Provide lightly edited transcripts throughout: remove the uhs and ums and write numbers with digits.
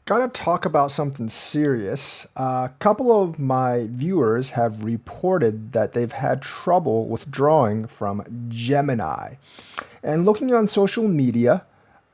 Gotta talk about something serious. A couple of my viewers have reported that they've had trouble withdrawing from Gemini. And looking on social media,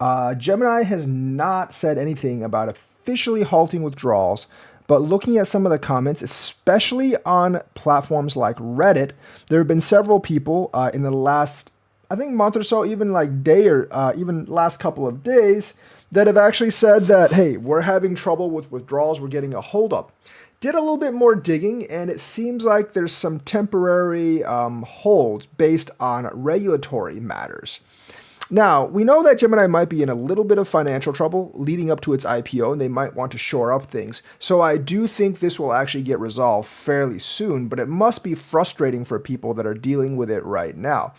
Gemini has not said anything about officially halting withdrawals, but looking at some of the comments, especially on platforms like Reddit, there have been several people in the last, I think, month or so, even like day or even last couple of days, that have actually said that, hey, we're having trouble with withdrawals, we're getting a holdup. Did a little bit more digging, and it seems like there's some temporary hold based on regulatory matters. Now, we know that Gemini might be in a little bit of financial trouble leading up to its IPO, and they might want to shore up things. So I do think this will actually get resolved fairly soon, but it must be frustrating for people that are dealing with it right now.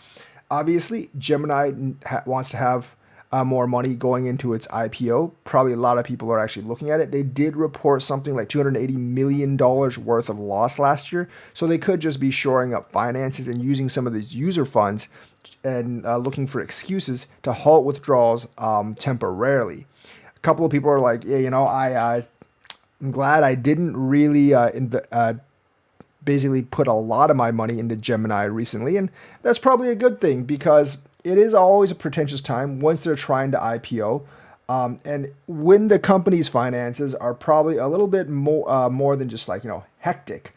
Obviously, Gemini wants to have more money going into its IPO. Probably a lot of people are actually looking at it. They did report something like $280 million worth of loss last year. So they could just be shoring up finances and using some of these user funds and looking for excuses to halt withdrawals temporarily. A couple of people are like, yeah, I'm glad I didn't really basically put a lot of my money into Gemini recently. And that's probably a good thing because it is always a pretentious time once they're trying to IPO. And when the company's finances are probably a little bit more than just hectic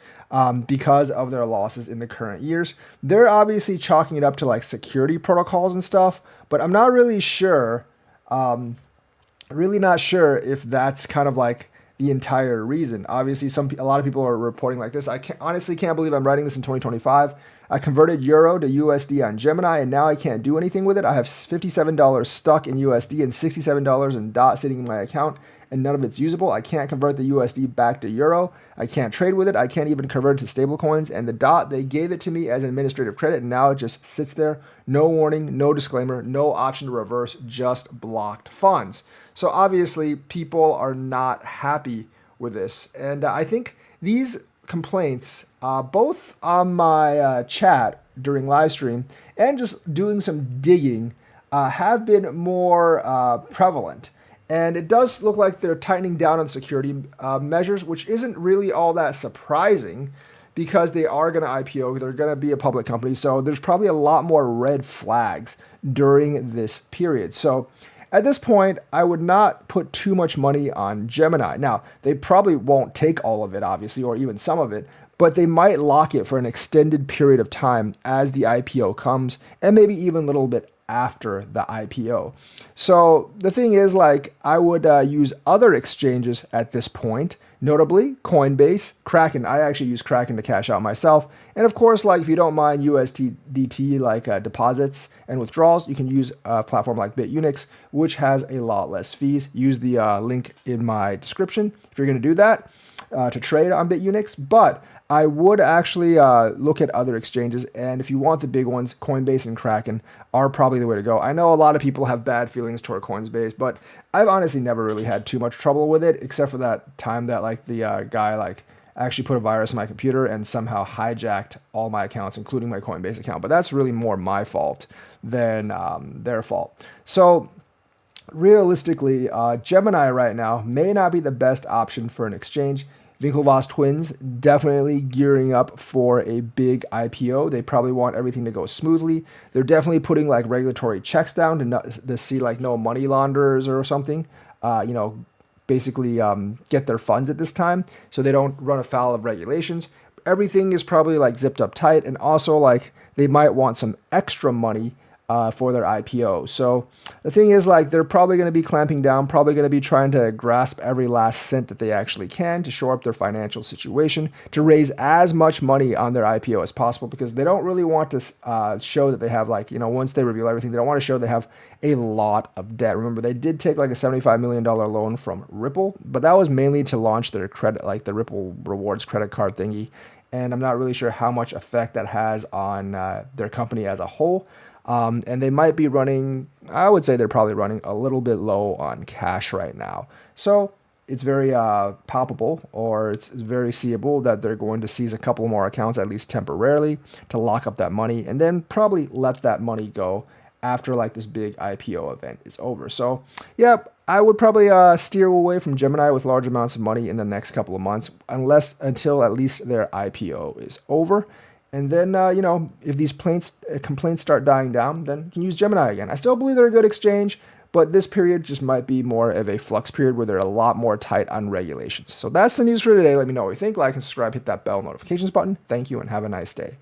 because of their losses in the current years. They're obviously chalking it up to like security protocols and stuff, but I'm not really sure, really not sure if that's kind of like the entire reason. Obviously, a lot of people are reporting like this. Honestly can't believe I'm writing this in 2025. I converted Euro to USD on Gemini, and now I can't do anything with it. I have $57 stuck in USD and $67 in DOT sitting in my account, and none of it's usable. I can't convert the USD back to Euro. I can't trade with it. I can't even convert it to stablecoins. And the DOT, they gave it to me as an administrative credit, and now it just sits there. No warning, no disclaimer, no option to reverse, just blocked funds. So obviously, people are not happy with this. And I think these complaints, both on my chat during live stream and just doing some digging, have been more prevalent. And it does look like they're tightening down on security measures, which isn't really all that surprising because they are going to IPO. They're going to be a public company. So there's probably a lot more red flags during this period. So at this point, I would not put too much money on Gemini. Now, they probably won't take all of it, obviously, or even some of it, but they might lock it for an extended period of time as the IPO comes, and maybe even a little bit after the IPO. So the thing is, I would use other exchanges at this point, notably Coinbase, Kraken. I actually use Kraken to cash out myself. And of course, if you don't mind USDT deposits and withdrawals, you can use a platform like BitUnix, which has a lot less fees. Use the link in my description if you're going to do that to trade on BitUnix. But I would actually look at other exchanges, and if you want the big ones, Coinbase and Kraken are probably the way to go. I know a lot of people have bad feelings toward Coinbase, but I've honestly never really had too much trouble with it, except for that time that the guy actually put a virus in my computer and somehow hijacked all my accounts, including my Coinbase account. But that's really more my fault than their fault. So realistically, Gemini right now may not be the best option for an exchange. Winklevoss twins definitely gearing up for a big IPO. They probably want everything to go smoothly. They're definitely putting regulatory checks down to see no money launderers or something. Basically get their funds at this time so they don't run afoul of regulations. Everything is probably zipped up tight, and also they might want some extra money for their IPO. So the thing is, they're probably going to be clamping down, probably going to be trying to grasp every last cent that they actually can to shore up their financial situation, to raise as much money on their IPO as possible, because they don't really want to show that they have once they reveal everything, they don't want to show they have a lot of debt. Remember, they did take a $75 million loan from Ripple, but that was mainly to launch their credit, the Ripple rewards credit card thingy. And I'm not really sure how much effect that has on their company as a whole. And they might be running, I would say they're probably running a little bit low on cash right now. So it's very palpable, or it's very seeable that they're going to seize a couple more accounts, at least temporarily, to lock up that money, and then probably let that money go after like this big IPO event is over. So yeah, I would probably steer away from Gemini with large amounts of money in the next couple of months, until at least their IPO is over. And then, if these complaints start dying down, then you can use Gemini again. I still believe they're a good exchange, but this period just might be more of a flux period where they're a lot more tight on regulations. So that's the news for today. Let me know what you think. Like and subscribe, hit that bell notifications button. Thank you and have a nice day.